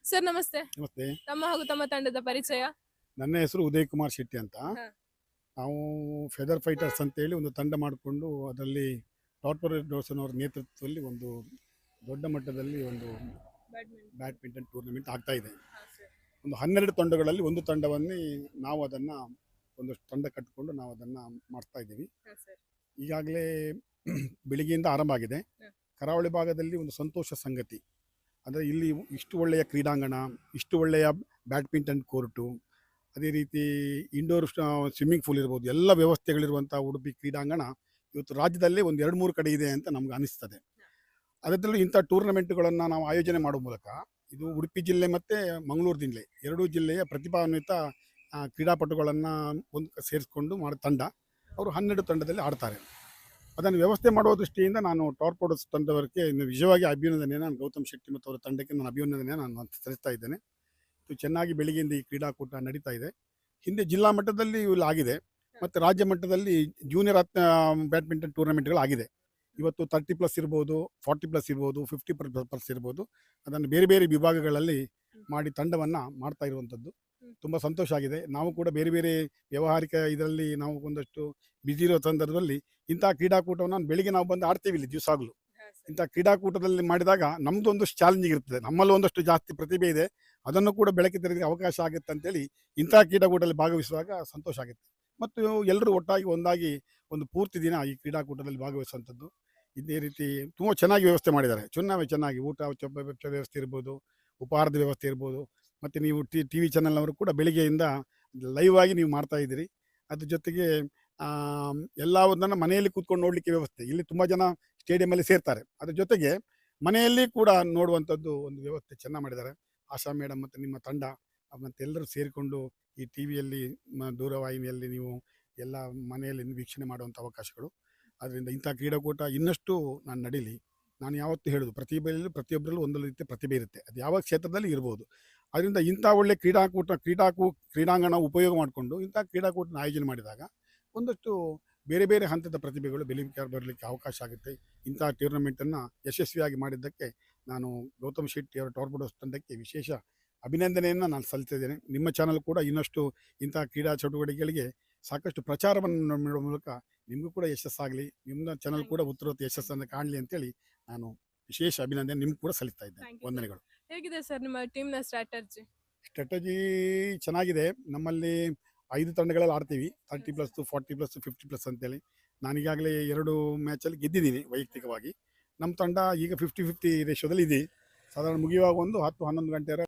Sir ನಮಸ್ತೆ. ನಮಸ್ತೆ. ತಮ್ಮ ಹಾಗೂ ತಮ್ಮ ತಂಡದ ಪರಿಚಯ. ನನ್ನ ಹೆಸರು ಉದಯ್ ಕುಮಾರ್ ಶೆಟ್ಟಿ ಅಂತ. ಹಾ. ನಾವು ಫೆದರ್ ಫೈಟರ್ಸ್ ಅಂತೇಳಿ ಒಂದು ತಂಡ ಮಾಡಿಕೊಂಡು ಅದರಲ್ಲಿ ಕಾರ್ಪೊರೇಟ್ ಡೋರ್ಸನ್ ಅವರ ನೇತೃತ್ವದಲ್ಲಿ ಒಂದು ದೊಡ್ಡ ಮಟ್ಟದಲ್ಲಿ ಒಂದು ಬ್ಯಾಡ್ಮಿಂಟನ್. ಬ್ಯಾಡ್ಮಿಂಟನ್ ಟೂರ್ನಮೆಂಟ್ ಆಗ್ತಾ ಇದೆ. ಹಾ, ಸರ್. ಒಂದು 12 ತಂಡಗಳಲ್ಲಿ ಒಂದು ತಂಡವನ್ನೇ ನಾವು ಅದನ್ನು ಒಂದಷ್ಟು ತಂಡ ಕಟ್ಟಿಕೊಂಡು ನಾವು ಅದನ್ನು ಮಾಡ್ತಾ ಇದ್ದೀವಿ. ಹಾ, ಸರ್. ಈಗಾಗಲೇ ಬೆಳಿಗ್ಗೆಯಿಂದ ಆರಂಭ ಆಗಿದೆ. ಹಾ. ಕರಾವಳಿ ಭಾಗದಲ್ಲಿ ಒಂದು ಸಂತೋಷ ಸಂಗತಿ ಅಂದರೆ ಇಲ್ಲಿ ಇಷ್ಟು ಒಳ್ಳೆಯ ಕ್ರೀಡಾಂಗಣ, ಇಷ್ಟು ಒಳ್ಳೆಯ ಬ್ಯಾಡ್ಮಿಂಟನ್ ಕೋರ್ಟು, ಅದೇ ರೀತಿ ಇಂಡೋರ್ ಸ್ವಿಮ್ಮಿಂಗ್ ಪೂಲ್ ಇರ್ಬೋದು, ಎಲ್ಲ ವ್ಯವಸ್ಥೆಗಳಿರುವಂಥ ಉಡುಪಿ ಕ್ರೀಡಾಂಗಣ ಇವತ್ತು ರಾಜ್ಯದಲ್ಲೇ ಒಂದು 2-3 ಕಡೆ ಇದೆ ಅಂತ ನಮ್ಗೆ ಅನಿಸ್ತದೆ. ಅದರಲ್ಲೂ ಇಂಥ ಟೂರ್ನಮೆಂಟ್ಗಳನ್ನು ನಾವು ಆಯೋಜನೆ ಮಾಡುವ ಮೂಲಕ ಇದು ಉಡುಪಿ ಜಿಲ್ಲೆ ಮತ್ತು ಮಂಗಳೂರು ಜಿಲ್ಲೆ ಎರಡೂ ಜಿಲ್ಲೆಯ ಪ್ರತಿಭಾನ್ವಿತ ಕ್ರೀಡಾಪಟುಗಳನ್ನು ಒಂದು ಸೇರಿಸ್ಕೊಂಡು ಮಾಡೋ ತಂಡ. ಅವರು 12 ತಂಡದಲ್ಲಿ ಆಡ್ತಾರೆ. ಅದನ್ನು ವ್ಯವಸ್ಥೆ ಮಾಡುವ ದೃಷ್ಟಿಯಿಂದ ನಾನು ಟಾರ್ಪೋಡೋಸ್ ತಂಡವರಿಗೆ ನಿಜವಾಗಿ ಅಭಿನಂದನೆ, ನಾನು ಗೌತಮ್ ಶೆಟ್ಟಿ ಮತ್ತು ಅವರ ತಂಡಕ್ಕೆ ನಾನು ಅಭಿನಂದನೆ ನಾನು ಸಲ್ಲಿಸ್ತಾ ಇದ್ದೇನೆ. ಇದು ಚೆನ್ನಾಗಿ ಬೆಳಿಗ್ಗೆಯಿಂದ ಈ ಕ್ರೀಡಾಕೂಟ ನಡೀತಾ ಇದೆ. ಹಿಂದೆ ಜಿಲ್ಲಾ ಮಟ್ಟದಲ್ಲಿ ಇಲ್ಲಿ ಆಗಿದೆ ಮತ್ತು ರಾಜ್ಯ ಮಟ್ಟದಲ್ಲಿ ಜೂನಿಯರ್ ಬ್ಯಾಡ್ಮಿಂಟನ್ ಟೂರ್ನಮೆಂಟ್ಗಳು ಆಗಿದೆ. ಇವತ್ತು 30+ ಇರ್ಬೋದು, 40+ ಇರ್ಬೋದು, 50+ ಇರ್ಬೋದು. ಅದನ್ನು ಬೇರೆ ಬೇರೆ ವಿಭಾಗಗಳಲ್ಲಿ ಮಾಡಿ ತಂಡವನ್ನು ಮಾಡ್ತಾ ಇರುವಂಥದ್ದು ತುಂಬ ಸಂತೋಷ ಆಗಿದೆ. ನಾವು ಕೂಡ ಬೇರೆ ಬೇರೆ ವ್ಯಾವಹಾರಿಕ ಇದರಲ್ಲಿ ನಾವು ಒಂದಷ್ಟು ಬ್ಯುಸಿ ಇರೋ ಸಂದರ್ಭದಲ್ಲಿ ಇಂಥ ಕ್ರೀಡಾಕೂಟವನ್ನು ಬೆಳಿಗ್ಗೆ ನಾವು ಬಂದು ಆಡ್ತೀವಿ ಇಲ್ಲಿ ದಿವಸಾಗಲೂ. ಹಾ, ಸರ್. ಇಂಥ ಕ್ರೀಡಾಕೂಟದಲ್ಲಿ ಮಾಡಿದಾಗ ನಮ್ಮದು ಒಂದಷ್ಟು ಚಾಲೆಂಜಿಂಗ್ ಇರ್ತದೆ, ನಮ್ಮಲ್ಲಿ ಒಂದಷ್ಟು ಜಾಸ್ತಿ ಪ್ರತಿಭೆ ಇದೆ, ಅದನ್ನು ಕೂಡ ಬೆಳಕಿಗೆ ತರಲಿಕ್ಕೆ ಅವಕಾಶ ಆಗುತ್ತೆ ಅಂತೇಳಿ ಇಂಥ ಕ್ರೀಡಾಕೂಟದಲ್ಲಿ ಭಾಗವಹಿಸುವಾಗ ಸಂತೋಷ ಆಗುತ್ತೆ. ಮತ್ತು ಎಲ್ಲರೂ ಒಟ್ಟಾಗಿ ಒಂದಾಗಿ ಒಂದು ಪೂರ್ತಿ ದಿನ ಈ ಕ್ರೀಡಾಕೂಟದಲ್ಲಿ ಭಾಗವಹಿಸುವಂಥದ್ದು. ಇದೇ ರೀತಿ ತುಂಬ ಚೆನ್ನಾಗಿ ವ್ಯವಸ್ಥೆ ಮಾಡಿದ್ದಾರೆ. ಚೆನ್ನಾಗಿ ಊಟ ವ್ಯವಸ್ಥೆ ಇರ್ಬೋದು, ಉಪಹಾರದ ವ್ಯವಸ್ಥೆ ಇರ್ಬೋದು. ಮತ್ತು ನೀವು ಟಿ ವಿ ಚಾನಲ್ನವರು ಕೂಡ ಬೆಳಿಗ್ಗೆಯಿಂದ ಲೈವ್ ಆಗಿ ನೀವು ಮಾಡ್ತಾ ಇದ್ದೀರಿ. ಅದ್ರ ಜೊತೆಗೆ ಎಲ್ಲದನ್ನು ಮನೆಯಲ್ಲಿ ಕೂತ್ಕೊಂಡು ನೋಡಲಿಕ್ಕೆ ವ್ಯವಸ್ಥೆ. ಇಲ್ಲಿ ತುಂಬ ಜನ ಸ್ಟೇಡಿಯಮಲ್ಲಿ ಸೇರ್ತಾರೆ. ಅದ್ರ ಜೊತೆಗೆ ಮನೆಯಲ್ಲಿ ಕೂಡ ನೋಡುವಂಥದ್ದು ಒಂದು ವ್ಯವಸ್ಥೆ ಚೆನ್ನಾಗಿ ಮಾಡಿದ್ದಾರೆ. ಆಶಾ ಮೇಡಮ್ ಮತ್ತು ನಿಮ್ಮ ತಂಡ ಮತ್ತು ಎಲ್ಲರೂ ಸೇರಿಕೊಂಡು ಈ ಟಿ ವಿಯಲ್ಲಿ ದೂರವಾಹಿನಿಯಲ್ಲಿ ನೀವು ಎಲ್ಲ ಮನೆಯಲ್ಲಿ ವೀಕ್ಷಣೆ ಮಾಡುವಂಥ ಅವಕಾಶಗಳು. ಅದರಿಂದ ಇಂಥ ಕ್ರೀಡಾಕೂಟ ಇನ್ನಷ್ಟು ನಾನು ನಡೀಲಿ. ನಾನು ಯಾವತ್ತೂ ಹೇಳೋದು, ಪ್ರತಿಭೆಯಲ್ಲಿ ಪ್ರತಿಯೊಬ್ಬರಲ್ಲೂ ಒಂದೊಂದು ರೀತಿಯ ಪ್ರತಿಭೆ ಇರುತ್ತೆ, ಅದು ಯಾವ ಕ್ಷೇತ್ರದಲ್ಲಿ ಇರ್ಬೋದು. ಅದರಿಂದ ಇಂಥ ಒಳ್ಳೆ ಕ್ರೀಡಾಂಗಣ ಉಪಯೋಗ ಮಾಡಿಕೊಂಡು ಇಂಥ ಕ್ರೀಡಾಕೂಟನ ಆಯೋಜನೆ ಮಾಡಿದಾಗ ಒಂದಷ್ಟು ಬೇರೆ ಬೇರೆ ಹಂತದ ಪ್ರತಿಭೆಗಳು ಬರಲಿಕ್ಕೆ ಅವಕಾಶ ಆಗುತ್ತೆ. ಇಂಥ ಟೂರ್ನಮೆಂಟನ್ನು ಯಶಸ್ವಿಯಾಗಿ ಮಾಡಿದ್ದಕ್ಕೆ ನಾನು ಗೌತಮ್ ಶೆಟ್ಟಿ ಅವರ ಟಾರ್ಪೋಡೋಸ್ ತಂಡಕ್ಕೆ ವಿಶೇಷ ಅಭಿನಂದನೆಯನ್ನು ನಾನು ಸಲ್ಲಿಸಿದ್ದೇನೆ. ನಿಮ್ಮ ಚಾನಲ್ ಕೂಡ ಇನ್ನಷ್ಟು ಇಂಥ ಕ್ರೀಡಾ ಚಟುವಟಿಕೆಗಳಿಗೆ ಸಾಕಷ್ಟು ಪ್ರಚಾರವನ್ನು ನೀಡುವ ಮೂಲಕ ನಿಮಗೂ ಕೂಡ ಯಶಸ್ಸಾಗಲಿ, ನಿಮ್ಮ ಚಾನಲ್ ಕೂಡ ಉತ್ತರೋತ್ತರ ಯಶಸ್ಸನ್ನು ಕಾಣಲಿ ಅಂತೇಳಿ ನಾನು ವಿಶೇಷ ಅಭಿನಂದನೆ ನಿಮ್ಗೆ ಕೂಡ ಸಲ್ಲಿಸ್ತಾ ಇದ್ದೇನೆ. Thank you, sir. ವಂದನೆಗಳು. ಹೇಗಿದೆ ಸರ್ ನಿಮ್ಮ ಟೀಮ್ನ ಸ್ಟ್ರಾಟಜಿ? ಸ್ಟ್ರಾಟಜಿ ಚೆನ್ನಾಗಿದೆ. ನಮ್ಮಲ್ಲಿ 5 ತಂಡಗಳಲ್ಲಿ ಆಡ್ತೀವಿ, 30+, 40+, 50+ ಅಂತೇಳಿ. ನಾನೀಗಾಗಲೇ 2 ಮ್ಯಾಚಲ್ಲಿ ಗೆದ್ದಿದ್ದೀನಿ ವೈಯಕ್ತಿಕವಾಗಿ. ನಮ್ಮ ತಂಡ ಈಗ 50-50 ರೇಷಿಯೋದಲ್ಲಿ ಇದೆ. ಸಾಧಾರಣ ಮುಗಿಯುವಾಗ ಒಂದು 10-11 ಗಂಟೆ